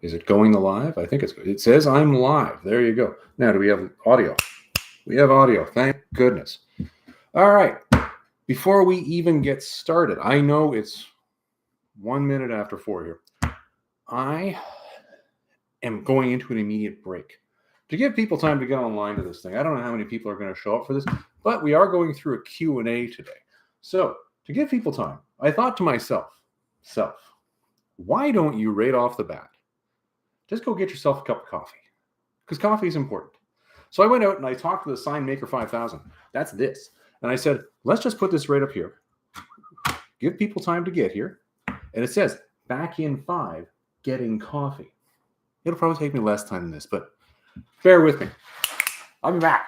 Is it going live? I think it says I'm live. There you go. Now, do we have audio? We have audio. Thank goodness. All right. Before we even get started, I know it's 1 minute after 4 here. I am going into an immediate break to give people time to get online to this thing. I don't know how many people are going to show up for this, but we are going through a Q&A today. So to give people time, I thought to myself, why don't you right off the bat just go get yourself a cup of coffee? Because coffee is important. So I went out and I talked to the Sign Maker 5000. That's this. And I said, let's just put this right up here. Give people time to get here. And it says, back in 5, getting coffee. It'll probably take me less time than this, but bear with me. I'll be back.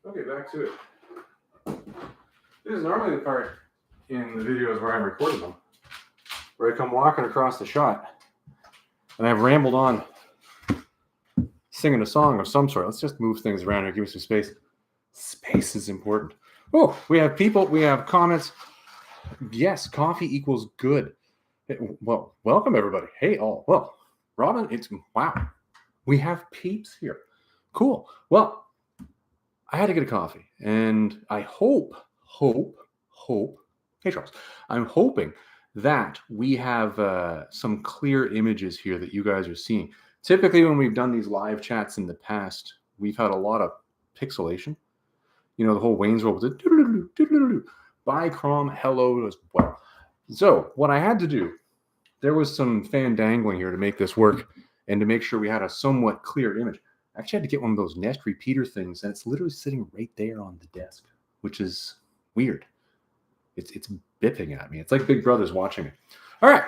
Okay, back to it. This is normally the part in the videos where I'm recording them, where I come walking across the shot, and I've rambled on singing a song of some sort. Let's just move things around here. Give me some space. Space is important. Oh, we have people. We have comments. Yes, coffee equals good. Well, welcome everybody. Hey all. Well, Robin, it's wow. We have peeps here. Cool. Well, I had to get a coffee, and I hope. Hey, Charles. I'm hoping that we have some clear images here that you guys are seeing. Typically, when we've done these live chats in the past, we've had a lot of pixelation. You know, the whole Wayne's World was a bye, Crom, hello as well. So what I had to do, there was some fandangling here to make this work and to make sure we had a somewhat clear image. I actually had to get one of those Nest repeater things, and it's literally sitting right there on the desk, which is weird. It's bipping at me. It's like Big Brother's watching me. All right.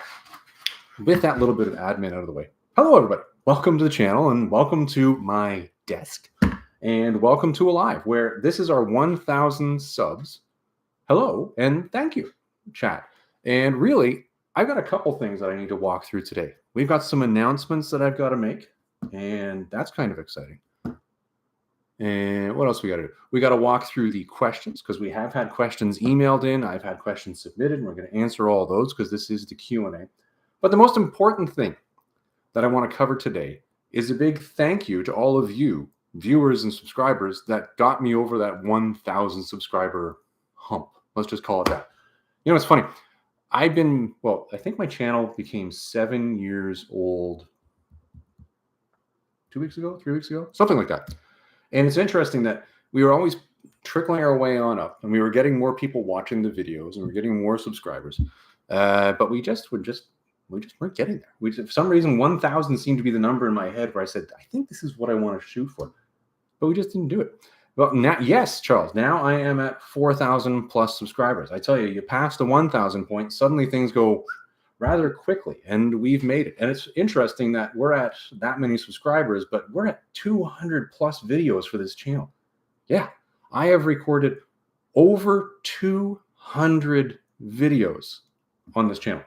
With that little bit of admin out of the way. Hello, everybody. Welcome to the channel, and welcome to my desk and welcome to Alive, where this is our 1,000 subs. Hello and thank you, chat. And really, I've got a couple things that I need to walk through today. We've got some announcements that I've got to make, and that's kind of exciting. And what else we got to do? We got to walk through the questions because we have had questions emailed in. I've had questions submitted, and we're going to answer all those because this is the Q&A. But the most important thing that I want to cover today is a big thank you to all of you viewers and subscribers that got me over that 1,000 subscriber hump. Let's just call it that. You know, it's funny. I think my channel became 7 years old 2 weeks ago, 3 weeks ago, something like that. And it's interesting that we were always trickling our way on up, and we were getting more people watching the videos, and we were getting more subscribers. But we just weren't getting there. For some reason, 1,000 seemed to be the number in my head where I said, I think this is what I want to shoot for. But we just didn't do it. Well, now, yes, Charles, now I am at 4,000 plus subscribers. I tell you, you pass the 1,000 point, suddenly things go rather quickly, and we've made it. And it's interesting that we're at that many subscribers, but we're at 200 plus videos for this channel. Yeah, I have recorded over 200 videos on this channel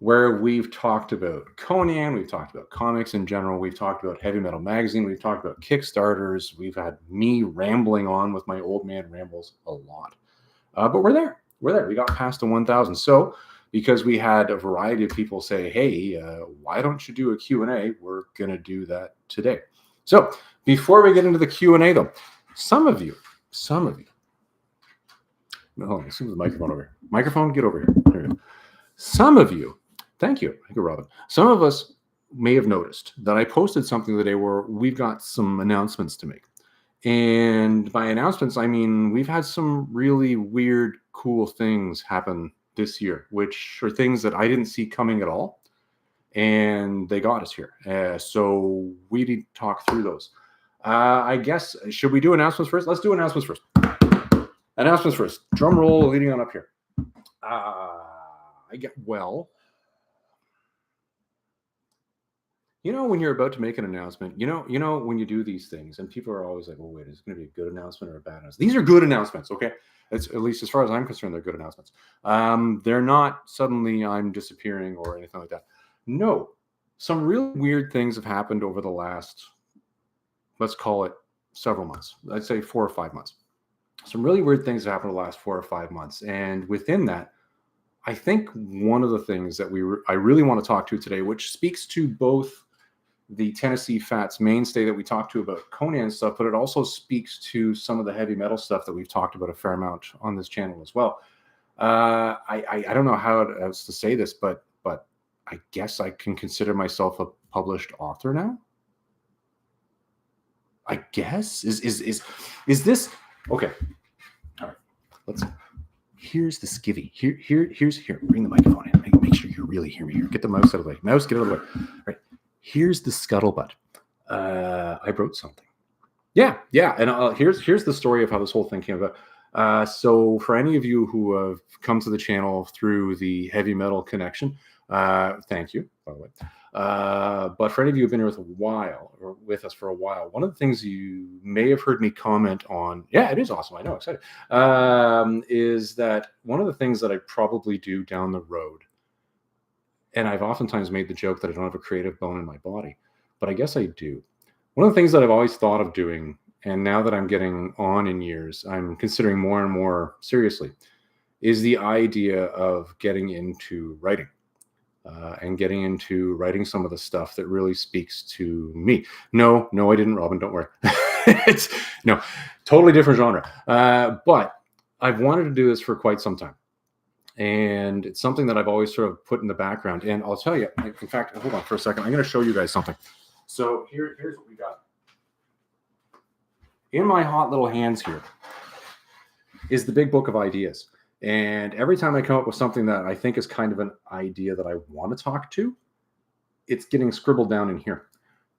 where we've talked about Conan, we've talked about comics in general, we've talked about Heavy Metal Magazine, we've talked about Kickstarters, we've had me rambling on with my old man rambles a lot. But we're there. We got past the 1,000. So because we had a variety of people say, hey, why don't you do a Q&A? We're going to do that today. So before we get into the Q&A, though, some of you, hold on, let's see the microphone over here. Microphone, get over here. There you go. Some of you, thank you, Robin. Some of us may have noticed that I posted something today where we've got some announcements to make. And by announcements, I mean we've had some really weird, cool things happen this year, which are things that I didn't see coming at all. And they got us here. So we need to talk through those. I guess, should we do announcements first? Let's do announcements first. Announcements first. Drum roll leading on up here. You know, when you're about to make an announcement, you know, when you do these things and people are always like, oh, wait, is it going to be a good announcement or a bad announcement? These are good announcements, okay? It's, at least as far as I'm concerned, they're good announcements. They're not suddenly I'm disappearing or anything like that. No, some real weird things have happened over the last, let's call it several months. I'd say 4 or 5 months. Some really weird things have happened in the last 4 or 5 months. And within that, I think one of the things that I really want to talk to today, which speaks to both the Tennessee Fats mainstay that we talked to about Conan stuff, but it also speaks to some of the heavy metal stuff that we've talked about a fair amount on this channel as well. I don't know how else to say this, but I guess I can consider myself a published author now. I guess is this okay? All right, here's the skivvy. Here's bring the microphone in. Make sure you really hear me here. Get the mouse out of the way. Mouse, get out of the way. All right. Here's the scuttlebutt. I wrote something. Yeah. And here's the story of how this whole thing came about. So for any of you who have come to the channel through the heavy metal connection, thank you, by the way. But for any of you who've been here with us for a while, one of the things you may have heard me comment on, yeah, it is awesome. I know, excited. Is that one of the things that I probably do down the road. And I've oftentimes made the joke that I don't have a creative bone in my body, but I guess I do. One of the things that I've always thought of doing, and now that I'm getting on in years, I'm considering more and more seriously, is the idea of getting into writing. And getting into writing some of the stuff that really speaks to me. No, I didn't, Robin, don't worry. No, totally different genre. But I've wanted to do this for quite some time. And it's something that I've always sort of put in the background. And I'll tell you, in fact, hold on for a second. I'm going to show you guys something. So here's what we got. In my hot little hands here is the big book of ideas. And every time I come up with something that I think is kind of an idea that I want to talk to, it's getting scribbled down in here.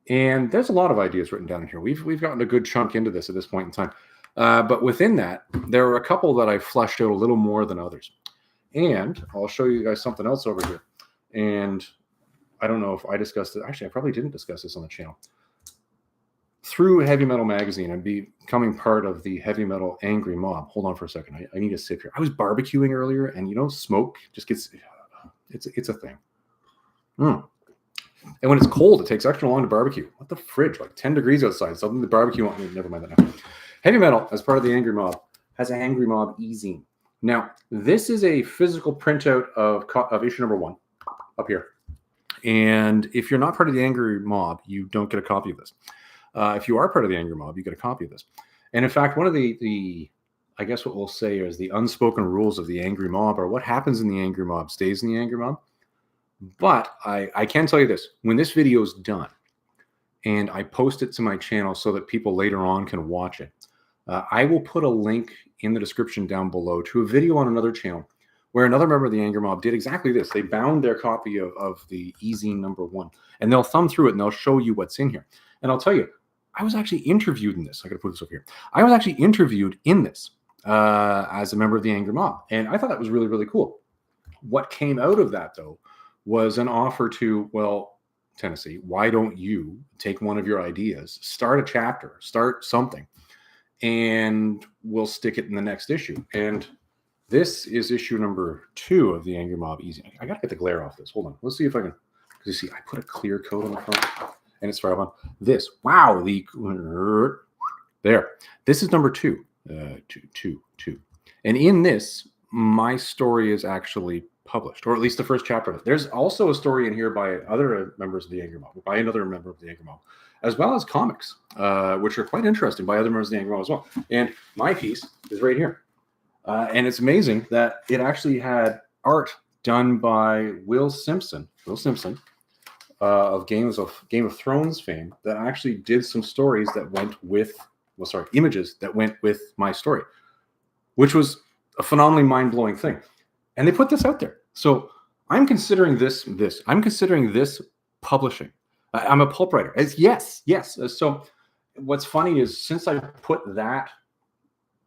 And there's a lot of ideas written down in here. We've gotten a good chunk into this at this point in time. But within that, there are a couple that I've fleshed out a little more than others. And I'll show you guys something else over here. And I don't know if I discussed it. Actually, I probably didn't discuss this on the channel. through Heavy Metal Magazine and becoming part of the Heavy Metal Angry Mob. Hold on for a second. I need a sip here. I was barbecuing earlier, and smoke just gets, it's a thing. And when it's cold, it takes extra long to barbecue. What the fridge? Like 10 degrees outside. Something to barbecue on. Never mind that now. Heavy Metal, as part of the Angry Mob, has an Angry Mob e-zine. Now, this is a physical printout of issue number 1 up here. And if you're not part of the Angry Mob, you don't get a copy of this. If you are part of the Angry Mob, you get a copy of this. And in fact, one of the I guess what we'll say is the unspoken rules of the Angry Mob are what happens in the Angry Mob stays in the Angry Mob. But I can tell you this. When this video is done and I post it to my channel so that people later on can watch it, I will put a link in the description down below to a video on another channel where another member of the Angry Mob did exactly this. They bound their copy of the e-zine number 1, and they'll thumb through it and they'll show you what's in here. And I'll tell you, I was actually interviewed in this. I got to put this up here. I was actually interviewed in this as a member of the Angry Mob, and I thought that was really, really cool. What came out of that, though, was an offer to, well, Tennessee, why don't you take one of your ideas, start a chapter, start something, and we'll stick it in the next issue. And this is issue number 2 of the Angry Mob e-zine. I got to get the glare off this. Hold on. Let's see if I can. Because you see, I put a clear coat on the front, and it's far on this. Wow. There. This is number 2. 2. And in this, my story is actually published, or at least the first chapter of it. There's also a story in here by other members of the Angry Mob, by another member of the Angry Mob, as well as comics, which are quite interesting by other members of the Angry Mob as well. And my piece is right here. And it's amazing that it actually had art done by Will Simpson of Game of Thrones fame, that actually did some stories that went with, images that went with my story, which was a phenomenally mind-blowing thing. And they put this out there. So I'm considering this publishing. I'm a pulp writer. Yes. So what's funny is, since I put that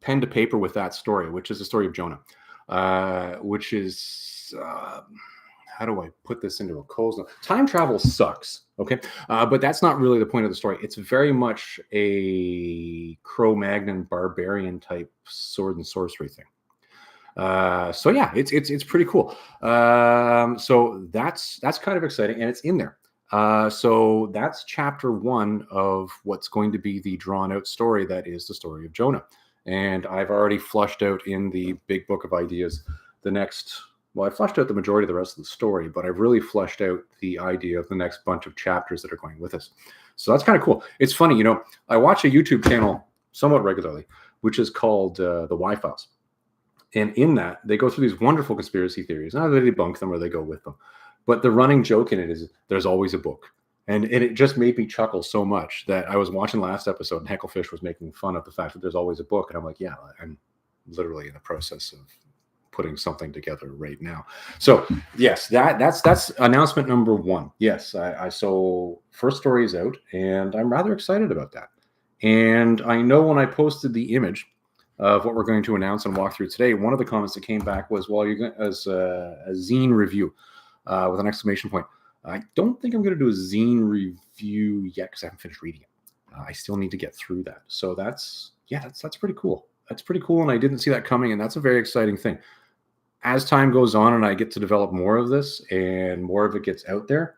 pen to paper with that story, which is the story of Yo-Naa, which is, how do I put this into a close? Time travel sucks, okay? But that's not really the point of the story. It's very much a Cro-Magnon barbarian type sword and sorcery thing. So yeah, it's pretty cool. So that's kind of exciting, and it's in there. So that's chapter 1 of what's going to be the drawn out story that is the story of Yo-Naa. And I've already flushed out in the big book of ideas the next, well, I flushed out the majority of the rest of the story, but I've really fleshed out the idea of the next bunch of chapters that are going with us. So that's kind of cool. It's funny, I watch a YouTube channel somewhat regularly, which is called the Y-Files. And in that, they go through these wonderful conspiracy theories. Not that they debunk them or they go with them. But the running joke in it is there's always a book. And it just made me chuckle so much that I was watching the last episode, and Hecklefish was making fun of the fact that there's always a book. And I'm like, yeah, I'm literally in the process of putting something together right now. So yes, that's announcement number 1. Yes, so first story is out, and I'm rather excited about that. And I know when I posted the image of what we're going to announce and walk through today, one of the comments that came back was, well, you're going as a zine review with an exclamation point. I don't think I'm going to do a zine review yet because I haven't finished reading it. I still need to get through that. So that's pretty cool. That's pretty cool, and I didn't see that coming, and that's a very exciting thing. As time goes on and I get to develop more of this and more of it gets out there,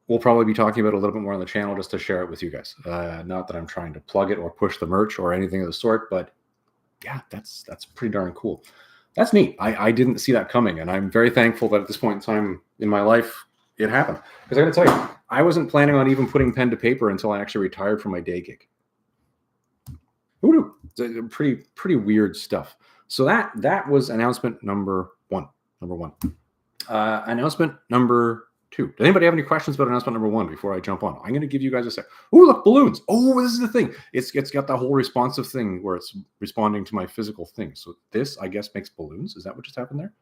we'll probably be talking about it a little bit more on the channel just to share it with you guys. Not that I'm trying to plug it or push the merch or anything of the sort, but yeah, that's pretty darn cool. That's neat. I didn't see that coming, and I'm very thankful that at this point in time in my life, it happened. Because I got to tell you, I wasn't planning on even putting pen to paper until I actually retired from my day gig. Pretty weird stuff. So that was announcement number 1. Announcement number 2. Does anybody have any questions about announcement number 1 before I jump on? I'm going to give you guys a sec. Oh, look, balloons. Oh, this is the thing. It's got the whole responsive thing where it's responding to my physical thing. So this, I guess, makes balloons. Is that what just happened there?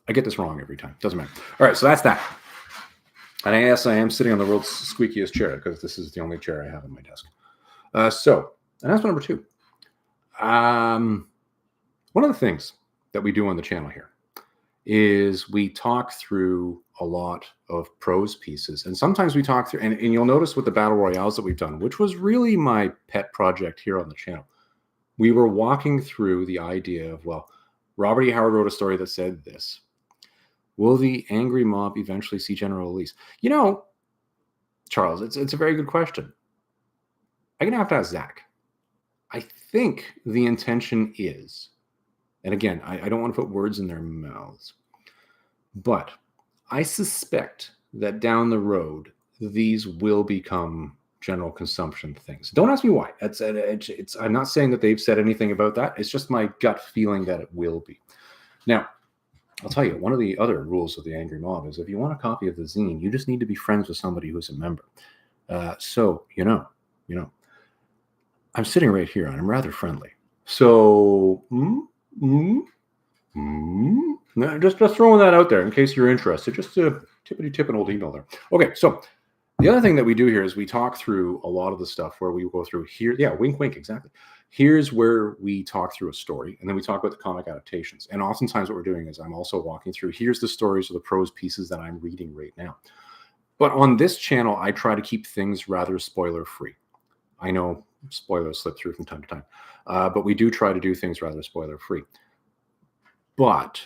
I get this wrong every time. Doesn't matter. All right, so that's that. And I guess I am sitting on the world's squeakiest chair because this is the only chair I have on my desk. So announcement number 2. One of the things that we do on the channel here is we talk through a lot of prose pieces. And sometimes we talk through, and you'll notice with the battle royales that we've done, which was really my pet project here on the channel, we were walking through the idea of, well, Robert E. Howard wrote a story that said this. Will the angry mob eventually see General Elise? You know, Charles, it's a very good question. I'm going to have to ask Zach. I think the intention is, and again, I don't want to put words in their mouths, but I suspect that down the road, these will become general consumption things. Don't ask me why. I'm not saying that they've said anything about that. It's just my gut feeling that it will be. Now, I'll tell you, one of the other rules of the Angry Mob is if you want a copy of the zine, you just need to be friends with somebody who's a member. So, you know, I'm sitting right here and I'm rather friendly. So, just throwing that out there in case you're interested. Just a tippity-tip an old email there. Okay, so the other thing that we do here is we talk through a lot of the stuff where we go through here. Yeah, wink, wink, exactly. Here's where we talk through a story, and then we talk about the comic adaptations. And oftentimes what we're doing is I'm also walking through, here's the stories or the prose pieces that I'm reading right now. But on this channel, I try to keep things rather spoiler-free. I know spoilers slip through from time to time, but we do try to do things rather spoiler-free. But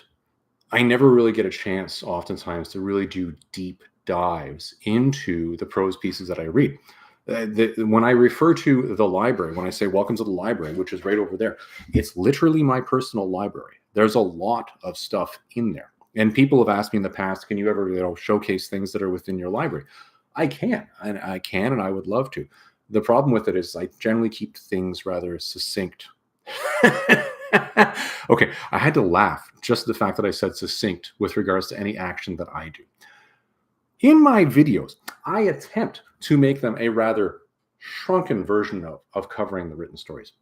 I never really get a chance oftentimes to really do deep dives into the prose pieces that I read. When I refer to the library, when I say welcome to the library, which is right over there, it's literally my personal library. There's a lot of stuff in there. And people have asked me in the past, can you ever showcase things that are within your library? I can, and I would love to. The problem with it is I generally keep things rather succinct. Okay, I had to laugh just the fact that I said succinct with regards to any action that I do. In my videos, I attempt to make them a rather shrunken version of covering the written stories,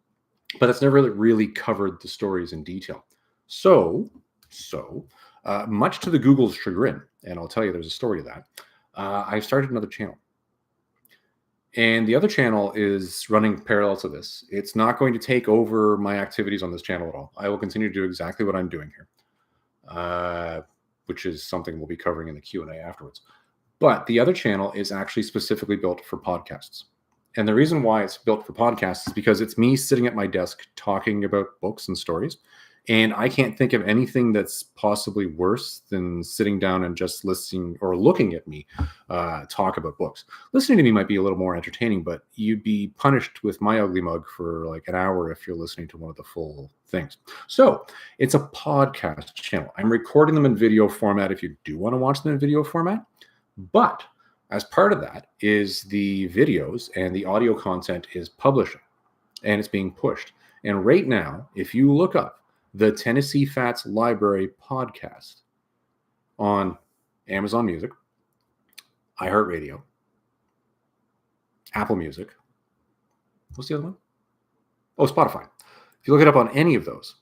but it's never really covered the stories in detail. So much to the Google's chagrin, and I'll tell you there's a story to that, I started another channel. And the other channel is running parallel to this. It's not going to take over my activities on this channel at all. I will continue to do exactly what I'm doing here, which is something we'll be covering in the Q&A afterwards. But the other channel is actually specifically built for podcasts. And the reason why it's built for podcasts is because it's me sitting at my desk talking about books and stories. And I can't think of anything that's possibly worse than sitting down and just listening or looking at me talk about books. Listening to me might be a little more entertaining, but you'd be punished with my ugly mug for like an hour if you're listening to one of the full things. So it's a podcast channel. I'm recording them in video format if you do want to watch them in video format. But as part of that is the videos and the audio content is publishing and it's being pushed. And right now, if you look up the Tennessee Fats Library podcast on Amazon Music, iHeartRadio, Apple Music. What's the other one? Oh, Spotify. If you look it up on any of those,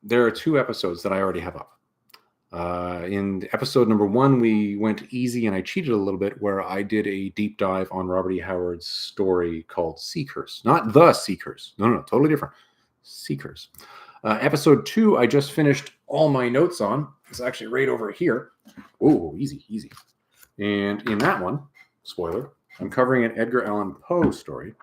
there are 2 episodes that I already have up. In episode number 1, we went easy and I cheated a little bit where I did a deep dive on Robert E. Howard's story called Seekers. Not The Seekers. No, totally different. Seekers. Episode 2, I just finished all my notes on. It's actually right over here. Oh, easy. And in that one, spoiler, I'm covering an Edgar Allan Poe story.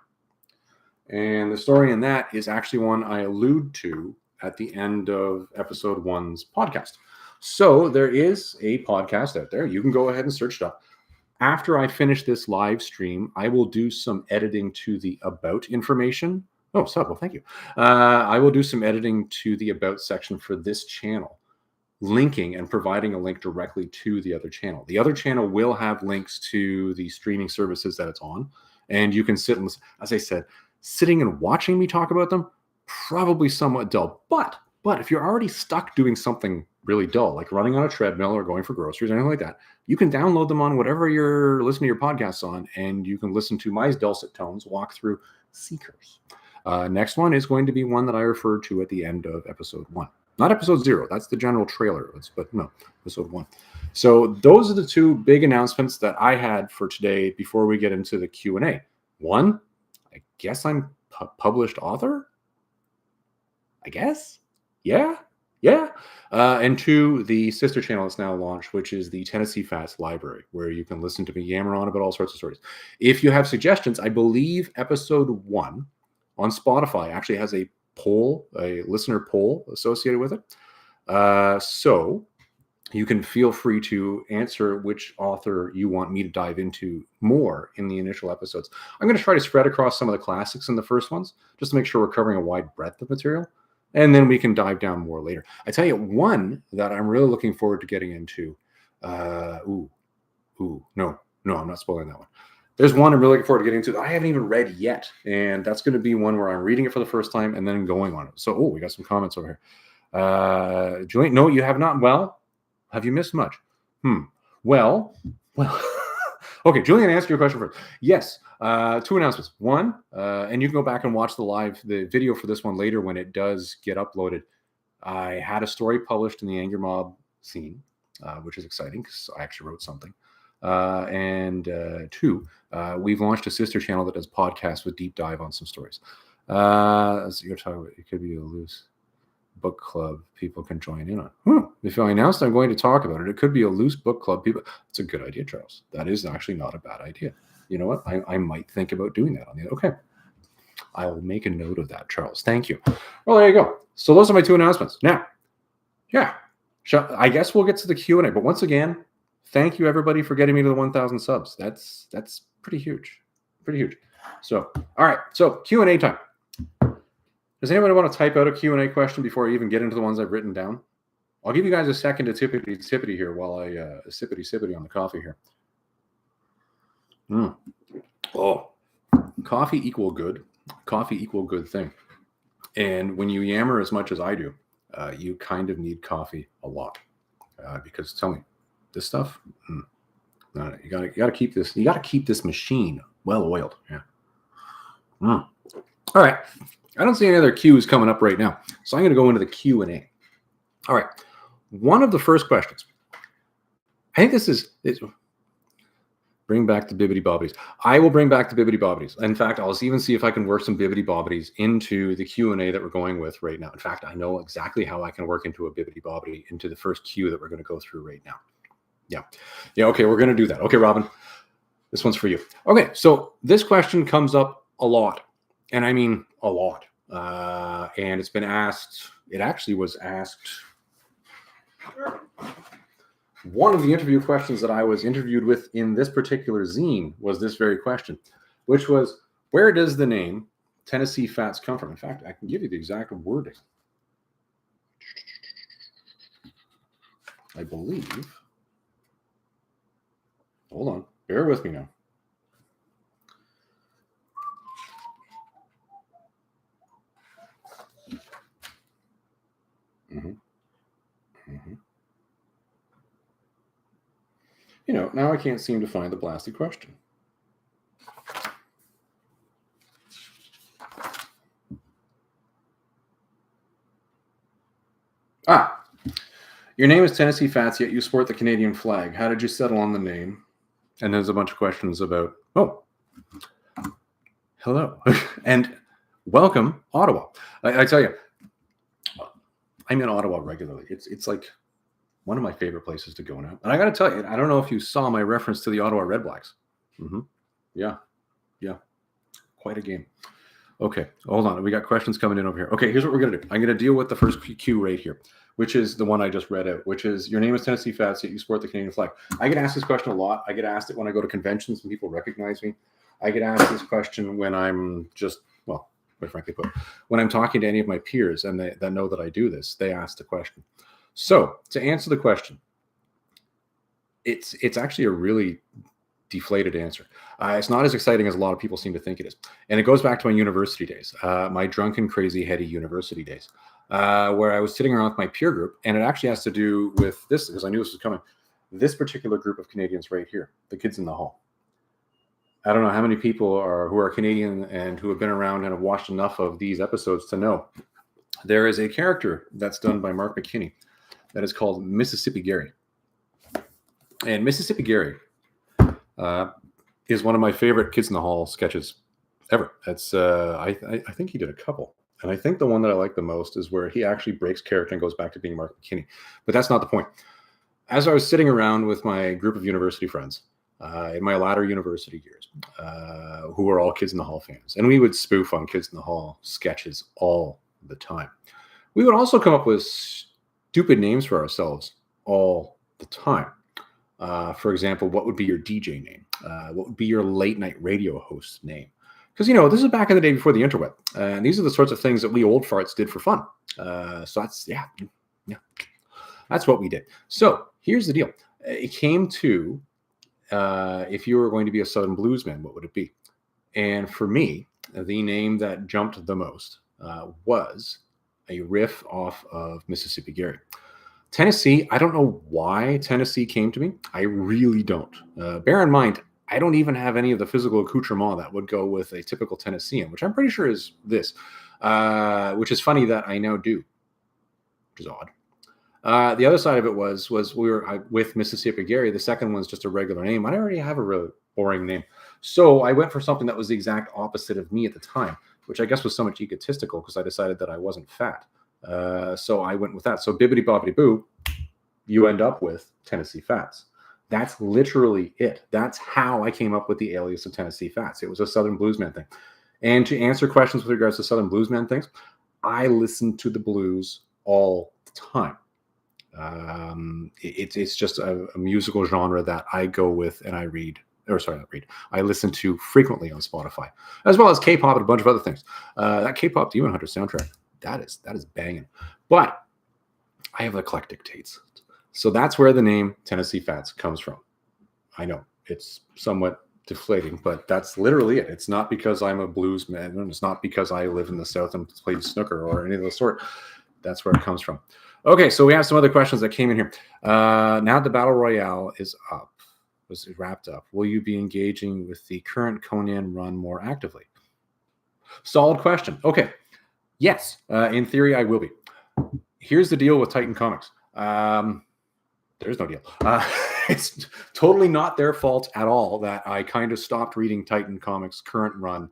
And the story in that is actually one I allude to at the end of episode 1's podcast. So there is a podcast out there. You can go ahead and search it up. After I finish this live stream, I will do some editing to the about information. Oh, well, thank you. I will do some editing to the about section for this channel, linking and providing a link directly to the other channel. The other channel will have links to the streaming services that it's on, and you can sit and listen. As I said, sitting and watching me talk about them, probably somewhat dull. But if you're already stuck doing something really dull, like running on a treadmill or going for groceries or anything like that, you can download them on whatever you're listening to your podcasts on, and you can listen to my dulcet tones walk through Seekers. Next one is going to be one that I referred to at the end of episode 1. Not episode 0. That's the general trailer. But no, episode 1. So those are the 2 big announcements that I had for today before we get into the Q&A. 1, I guess I'm published author? I guess? Yeah? Yeah. And two, the sister channel is now launched, which is the Tennessee Fats Library, where you can listen to me yammer on about all sorts of stories. If you have suggestions, I believe episode 1 on Spotify actually has a poll, a listener poll associated with it. So you can feel free to answer which author you want me to dive into more in the initial episodes. I'm going to try to spread across some of the classics in the first ones, just to make sure we're covering a wide breadth of material. And then we can dive down more later. I tell you, one that I'm really looking forward to getting into. No, I'm not spoiling that one. There's one I'm really looking forward to getting into that I haven't even read yet. And that's going to be one where I'm reading it for the first time and then going on it. So, we got some comments over here. Julian, no, you have not. Well, have you missed much? Well. Okay, Julian, answer your question first. Yes, 2 announcements. One, and you can go back and watch the video for this one later when it does get uploaded. I had a story published in the Angry Mob Zine, which is exciting because I actually wrote something. And 2, we've launched a sister channel that does podcasts with deep dive on some stories. So you're talking about, it could be a loose book club people can join in on. If I announced I'm going to talk about it, it could be a loose book club. People, it's a good idea, Charles. That is actually not a bad idea. You know what? I might think about doing that on the okay. I will make a note of that, Charles. Thank you. Well, there you go. So those are my 2 announcements. Now, yeah, I guess we'll get to the Q&A. But once again, thank you everybody for getting me to the 1,000 subs. That's pretty huge, pretty huge. So, all right. So Q&A time. Does anybody want to type out a Q&A question before I even get into the ones I've written down? I'll give you guys a second to tippity here while I sippity on the coffee here. Oh, coffee equal good. Coffee equal good thing. And when you yammer as much as I do, you kind of need coffee a lot. Because tell me, this stuff, no, you gotta keep this. You gotta keep this machine well oiled. Yeah. All right. I don't see any other Q's coming up right now. So I'm going to go into the Q&A. All right. One of the first questions. I think this is bring back the bibbity bobbities. I will bring back the bibbity bobbities. In fact, I'll even see if I can work some bibbity bobbities into the Q&A that we're going with right now. In fact, I know exactly how I can work into a bibbity bobbity into the first Q that we're going to go through right now. Yeah. Okay. We're going to do that. Okay, Robin, this one's for you. Okay. So this question comes up a lot. And I mean a lot. And it's been asked, it actually was asked. One of the interview questions that I was interviewed with in this particular zine was this very question, which was, where does the name Tennessee Fats come from? In fact, I can give you the exact wording. I believe. Hold on. Bear with me now. You know, now I can't seem to find the blasted question. Your name is Tennessee Fats, yet you sport the Canadian flag. How did you settle on the name? And there's a bunch of questions about, hello, and welcome, Ottawa. I tell you, I'm in Ottawa regularly. It's like one of my favorite places to go now. And I got to tell you, I don't know if you saw my reference to the Ottawa Red Blacks. Yeah. Quite a game. Okay, hold on. We got questions coming in over here. Okay, here's what we're going to do. I'm going to deal with the first Q right here, which is the one I just read out, which is, your name is Tennessee Fats, yet you sport the Canadian flag. I get asked this question a lot. I get asked it when I go to conventions and people recognize me. I get asked this question when I'm just, well, quite frankly put, when I'm talking to any of my peers and they know that I do this, they ask the question. So to answer the question, it's actually a really deflated answer. It's not as exciting as a lot of people seem to think it is. And it goes back to my university days, my drunken, crazy, heady university days, where I was sitting around with my peer group. And it actually has to do with this, because I knew this was coming. This particular group of Canadians right here, the kids in the hall. I don't know how many people who are Canadian and who have been around and have watched enough of these episodes to know. There is a character that's done by Mark McKinney that is called Mississippi Gary. And Mississippi Gary is one of my favorite Kids in the Hall sketches ever. That's I think he did a couple. And I think the one that I like the most is where he actually breaks character and goes back to being Mark McKinney. But that's not the point. As I was sitting around with my group of university friends in my latter university years, who were all Kids in the Hall fans, and we would spoof on Kids in the Hall sketches all the time. We would also come up with stupid names for ourselves all the time. For example, what would be your DJ name? What would be your late night radio host name? Because, this is back in the day before the interweb. And these are the sorts of things that we old farts did for fun. So that's, yeah, that's what we did. So here's the deal. It came to, if you were going to be a Southern bluesman, what would it be? And for me, the name that jumped the most was a riff off of Mississippi Gary. Tennessee, I don't know why Tennessee came to me. I really don't. Bear in mind, I don't even have any of the physical accoutrement that would go with a typical Tennessean, which I'm pretty sure is this, which is funny that I now do, which is odd. The other side of it was we were with Mississippi Gary. The second one's just a regular name. I already have a really boring name. So I went for something that was the exact opposite of me at the time, which I guess was somewhat egotistical because I decided that I wasn't fat. So I went with that. So bibbity bobbity boo, you end up with Tennessee Fats. That's literally it. That's how I came up with the alias of Tennessee Fats. It was a Southern bluesman thing. And to answer questions with regards to Southern bluesman things, I listen to the blues all the time. It's just a musical genre that I go with and I I listen to frequently on Spotify, as well as K-pop and a bunch of other things. That K-pop Demon Hunter soundtrack, that is banging. But I have eclectic tastes. So that's where the name Tennessee Fats comes from. I know it's somewhat deflating, but that's literally it. It's not because I'm a blues man, and it's not because I live in the South and play snooker or any of the sort. That's where it comes from. Okay, so we have some other questions that came in here. Now the Battle Royale is up, was wrapped up. Will you be engaging with the current Conan run more actively? Solid question. Okay. Yes, in theory, I will be. Here's the deal with Titan Comics. There's no deal. It's totally not their fault at all that I kind of stopped reading Titan Comics' current run.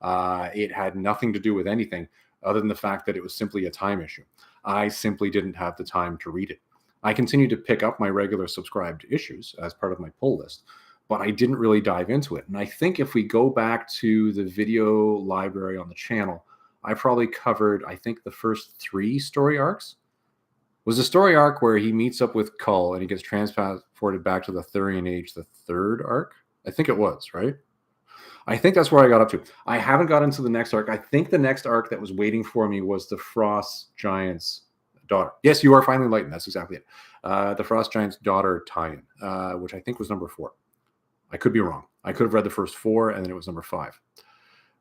It had nothing to do with anything other than the fact that it was simply a time issue. I simply didn't have the time to read it. I continued to pick up my regular subscribed issues as part of my pull list, but I didn't really dive into it. And I think if we go back to the video library on the channel, I probably covered, I think, the first 3 story arcs. Was the story arc where he meets up with Kull and he gets transported back to the Thurian Age, the 3rd arc? I think it was, right? I think that's where I got up to. I haven't got into the next arc. I think the next arc that was waiting for me was the Frost Giant's daughter. Yes, you are finally enlightened. That's exactly it. The Frost Giant's daughter tie-in, which I think was number 4. I could be wrong. I could have read the first 4 and then it was number 5.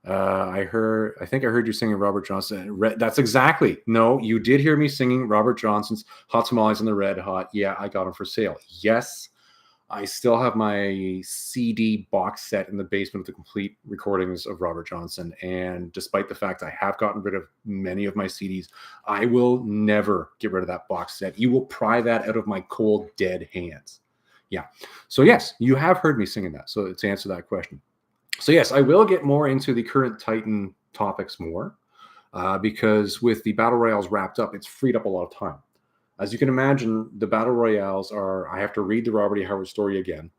I think I heard you singing Robert Johnson. That's exactly. No, you did hear me singing Robert Johnson's Hot Tamales and the Red Hot. Yeah, I got them for sale. Yes, I still have my CD box set in the basement with the complete recordings of Robert Johnson. And despite the fact I have gotten rid of many of my CDs, I will never get rid of that box set. You will pry that out of my cold, dead hands. Yeah. So yes, you have heard me singing that. So to answer that question. So yes, I will get more into the current Titan topics more because with the Battle Royales wrapped up, it's freed up a lot of time. As you can imagine, the Battle Royales are, I have to read the Robert E. Howard story again.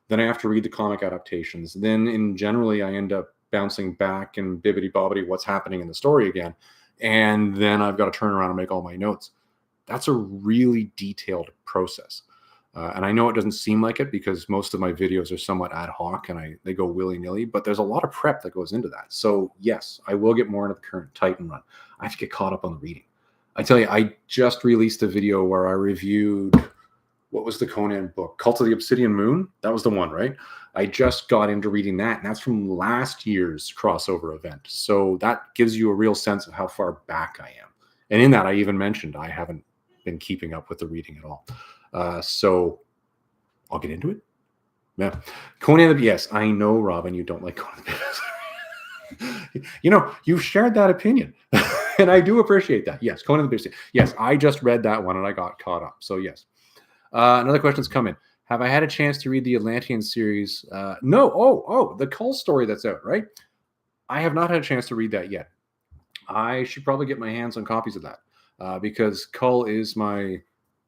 Then I have to read the comic adaptations. Then generally I end up bouncing back and bibbity-bobbity what's happening in the story again. And then I've got to turn around and make all my notes. That's a really detailed process. And I know it doesn't seem like it because most of my videos are somewhat ad hoc and they go willy-nilly, but there's a lot of prep that goes into that. So yes, I will get more into the current Titan run. I have to get caught up on the reading. I tell you, I just released a video where I reviewed, what was the Conan book? Cult of the Obsidian Moon? That was the one, right? I just got into reading that, and that's from last year's crossover event. So that gives you a real sense of how far back I am. And in that, I even mentioned I haven't been keeping up with the reading at all. So I'll get into it. Yeah. Conan, yes, I know, Robin, you don't like Conan the Barbarian. You've shared that opinion. And I do appreciate that. Yes, Conan the Barbarian. Yes, I just read that one and I got caught up. So yes. Another question's come in. Have I had a chance to read the Atlantean series? No. Oh, the Kull story that's out, right? I have not had a chance to read that yet. I should probably get my hands on copies of that because Cull is my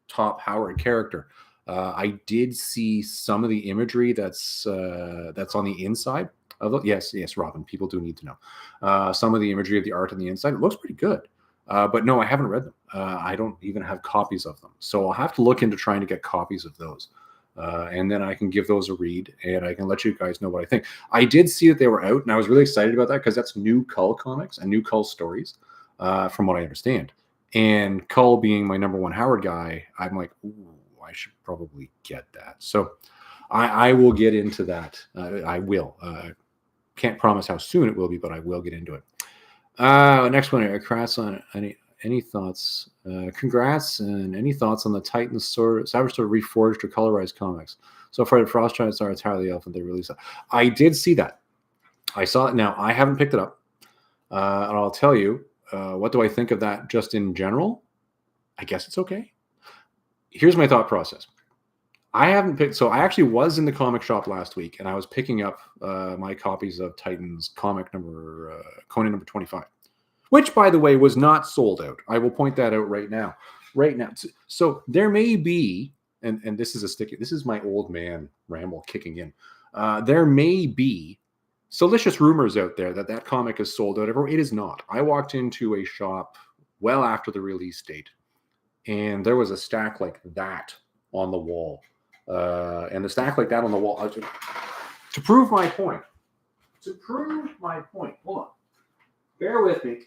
top Howard character. I did see some of the imagery that's on the inside of it. Yes, Robin. People do need to know some of the imagery of the art on the inside. It looks pretty good, but no, I haven't read them. I don't even have copies of them, so I'll have to look into trying to get copies of those, and then I can give those a read, and I can let you guys know what I think. I did see that they were out, and I was really excited about that because that's new Cull comics and new Cull stories, from what I understand. And Cull being my number one Howard guy, I'm like, ooh, I should probably get that. So I will get into that. I will. Can't promise how soon it will be, but I will get into it. Next one. Congrats on any thoughts? Congrats and any thoughts on the Titan Sword, Savage Sword reforged or colorized comics? So far, the Frost Giants are entirely off, and they released that. I did see that. I saw it. Now I haven't picked it up, and I'll tell you. What do I think of that just in general? I guess it's okay. Here's my thought process. I haven't picked, so I actually was in the comic shop last week and I was picking up my copies of Titan's comic number, Conan number 25, which by the way was not sold out. I will point that out right now. So there may be, and this is my old man ramble kicking in. There may be salacious rumors out there that comic is sold out. It is not. I walked into a shop well after the release date, and there was a stack like that on the wall. And the stack like that on the wall, to prove my point. Hold on. Bear with me.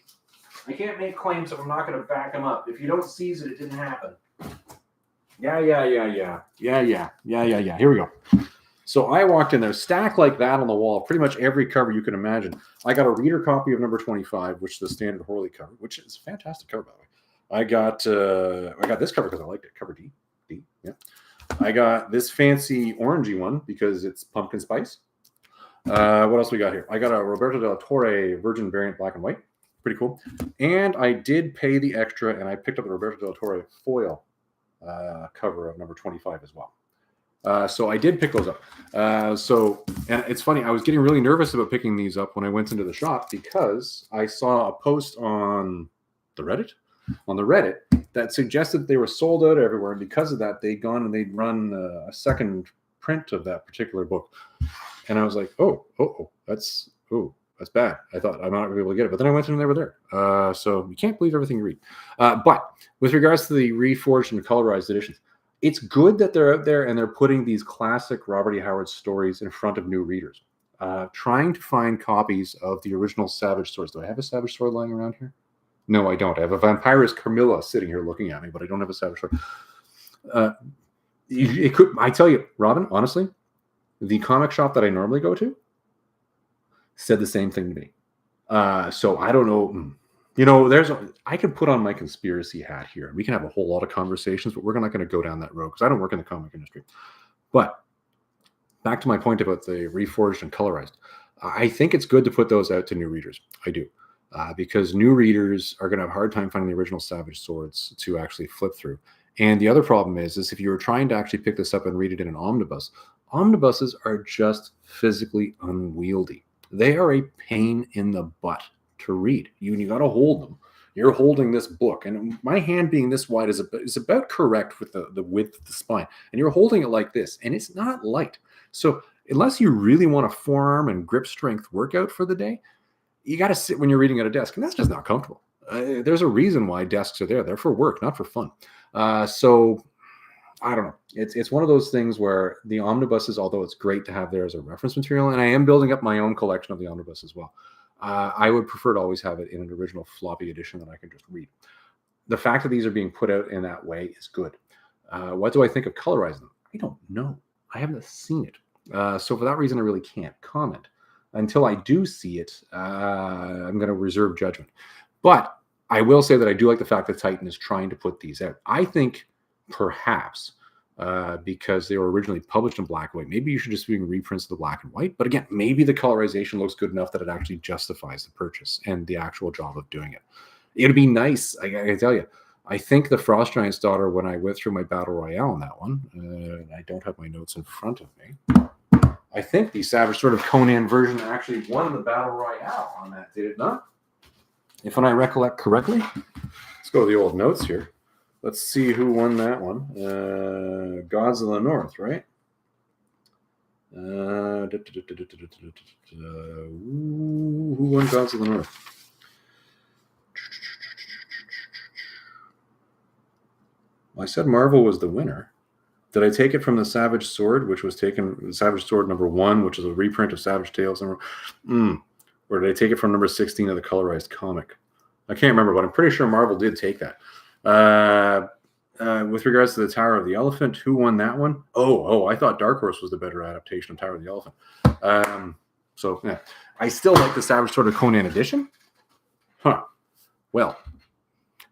I can't make claims if I'm not going to back them up. If you don't seize it, it didn't happen. Yeah. Here we go. So I walked in there, stacked like that on the wall, pretty much every cover you can imagine. I got a reader copy of number 25, which is the standard Horley cover, which is a fantastic cover, by the way. I got this cover because I liked it, cover D. Yeah. I got this fancy orangey one because it's pumpkin spice. What else we got here? I got a Roberto del Torre Virgin variant black and white. Pretty cool. And I did pay the extra, and I picked up the Roberto del Torre foil cover of number 25 as well. So I did pick those up. And it's funny, I was getting really nervous about picking these up when I went into the shop because I saw a post on the Reddit that suggested they were sold out everywhere. And because of that, they'd gone and they'd run a second print of that particular book. And I was like, that's bad. I thought I might not be able to get it. But then I went in and they were there. So you can't believe everything you read. But with regards to the reforged and colorized editions, it's good that they're out there and they're putting these classic Robert E. Howard stories in front of new readers. Trying to find copies of the original Savage Swords. Do I have a Savage Sword lying around here? No, I don't. I have a Vampirus Carmilla sitting here looking at me, but I don't have a Savage Sword. I tell you, Robin, honestly, the comic shop that I normally go to said the same thing to me. So I don't know. You know, I could put on my conspiracy hat here, and we can have a whole lot of conversations, but we're not going to go down that road because I don't work in the comic industry. But back to my point about the reforged and colorized. I think it's good to put those out to new readers. I do. Because new readers are going to have a hard time finding the original Savage Swords to actually flip through. And the other problem is if you were trying to actually pick this up and read it in an omnibus, omnibuses are just physically unwieldy. They are a pain in the butt to read. You got to hold them. You're holding this book, and my hand being this wide is about correct with the width of the spine, and you're holding it like this, and it's not light. So unless you really want a forearm and grip strength workout for the day, you got to sit when you're reading at a desk, and that's just not comfortable. There's a reason why desks are there. They're for work, not for fun. So I don't know. It's one of those things where the omnibuses, although it's great to have there as a reference material, and I am building up my own collection of the omnibus as well. I would prefer to always have it in an original floppy edition that I can just read. The fact that these are being put out in that way is good. What do I think of colorizing them? I don't know. I haven't seen it. So for that reason, I really can't comment. Until I do see it, I'm going to reserve judgment. But I will say that I do like the fact that Titan is trying to put these out. I think perhaps because they were originally published in black and white, maybe you should just be doing reprints of the black and white. But again, maybe the colorization looks good enough that it actually justifies the purchase and the actual job of doing it. It'd be nice. I can tell you. I think the Frost Giant's Daughter, when I went through my Battle Royale on that one, I don't have my notes in front of me. I think the Savage Sword of Conan version actually won the Battle Royale on that, did it not? if I recollect correctly, let's go to the old notes here. Let's see who won that one. Gods of the North, right? Who won Gods of the North? Well, I said Marvel was the winner. Did I take it from the Savage Sword, which was taken Savage Sword #1, which is a reprint of Savage Tales or did I take it from number 16 of the colorized comic? I can't remember, but I'm pretty sure Marvel did take that. With regards to the Tower of the Elephant, who won that one? Oh, I thought Dark Horse was the better adaptation of Tower of the Elephant. So yeah, I still like the Savage Sword of Conan edition. Well,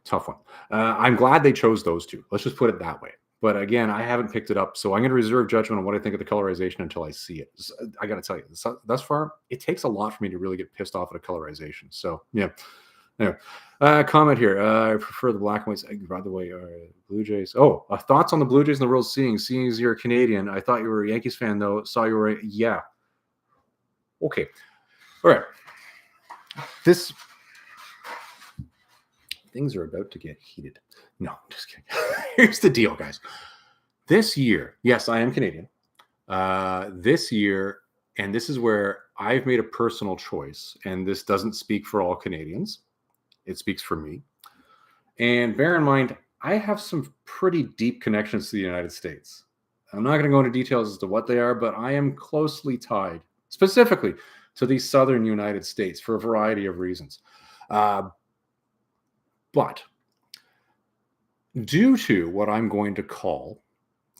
tough one. I'm glad they chose those two. Let's just put it that way. But again, I haven't picked it up, so I'm going to reserve judgment on what I think of the colorization until I see it. I got to tell you, thus far, it takes a lot for me to really get pissed off at a colorization. So, yeah. Anyway, comment here. I prefer the black and whites. By the way, Blue Jays. Oh, thoughts on the Blue Jays in the World Seeing as you're a Canadian. I thought you were a Yankees fan, though. Saw you were yeah. Okay. All right. Things are about to get heated. No, just kidding. Here's the deal, guys. This year, yes, I am Canadian. This year, and this is where I've made a personal choice, and this doesn't speak for all Canadians. It speaks for me. And bear in mind, I have some pretty deep connections to the United States. I'm not going to go into details as to what they are, but I am closely tied, specifically to the southern United States for a variety of reasons. But due to what I'm going to call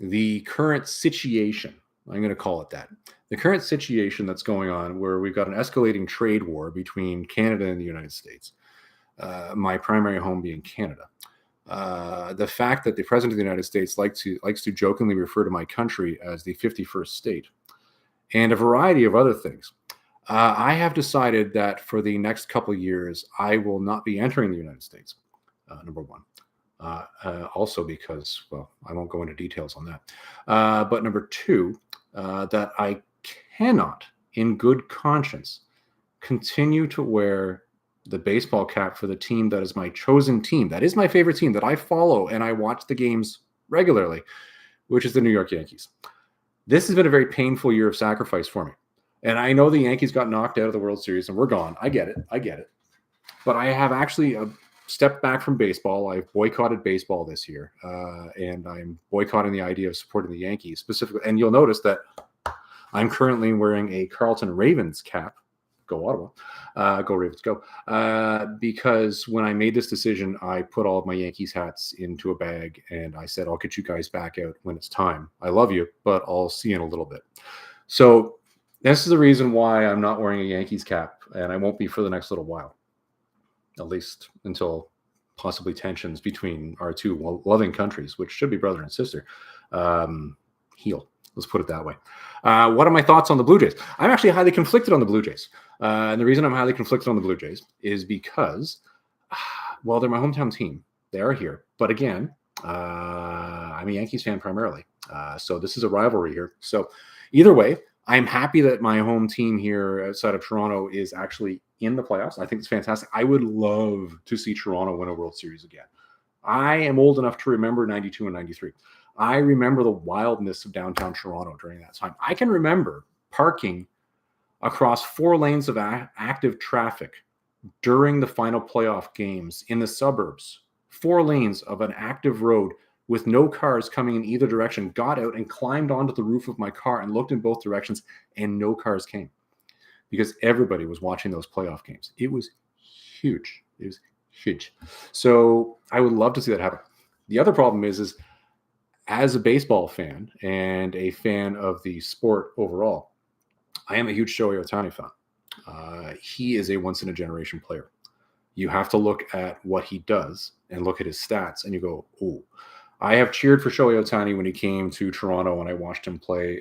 the current situation, I'm going to call it that, the current situation that's going on where we've got an escalating trade war between Canada and the United States, my primary home being Canada. The fact that the President of the United States likes to jokingly refer to my country as the 51st state, and a variety of other things. I have decided that for the next couple of years, I will not be entering the United States, number one. Also because, well, I won't go into details on that. But number two, that I cannot, in good conscience, continue to wear the baseball cap for the team that is my chosen team. That is my favorite team that I follow and I watch the games regularly, which is the New York Yankees. This has been a very painful year of sacrifice for me. And I know the Yankees got knocked out of the World Series and we're gone. I get it. But I have actually stepped back from baseball. I've boycotted baseball this year. And I'm boycotting the idea of supporting the Yankees specifically. And you'll notice that I'm currently wearing a Carlton Ravens cap. Go Ottawa. Go Ravens, go. Because when I made this decision, I put all of my Yankees hats into a bag and I said, I'll get you guys back out when it's time. I love you, but I'll see you in a little bit. So this is the reason why I'm not wearing a Yankees cap, and I won't be for the next little while, at least until possibly tensions between our two loving countries, which should be brother and sister, heal. Let's put it that way. What are my thoughts on the Blue Jays? I'm actually highly conflicted on the Blue Jays. And the reason I'm highly conflicted on the Blue Jays is because, well, they're my hometown team. They are here. But again, I'm a Yankees fan primarily. So this is a rivalry here. So either way, I'm happy that my home team here outside of Toronto is actually in the playoffs. I think it's fantastic. I would love to see Toronto win a World Series again. I am old enough to remember 92 and 93. I remember the wildness of downtown Toronto during that time. I can remember parking across 4 lanes of active traffic during the final playoff games in the suburbs. 4 lanes of an active road with no cars coming in either direction, got out and climbed onto the roof of my car and looked in both directions, and no cars came because everybody was watching those playoff games. It was huge. It was huge. So I would love to see that happen. The other problem is as a baseball fan and a fan of the sport overall, I am a huge Shohei Ohtani fan. He is a once-in-a-generation player. You have to look at what he does and look at his stats, and you go, oh, I have cheered for Shohei Ohtani when he came to Toronto and I watched him play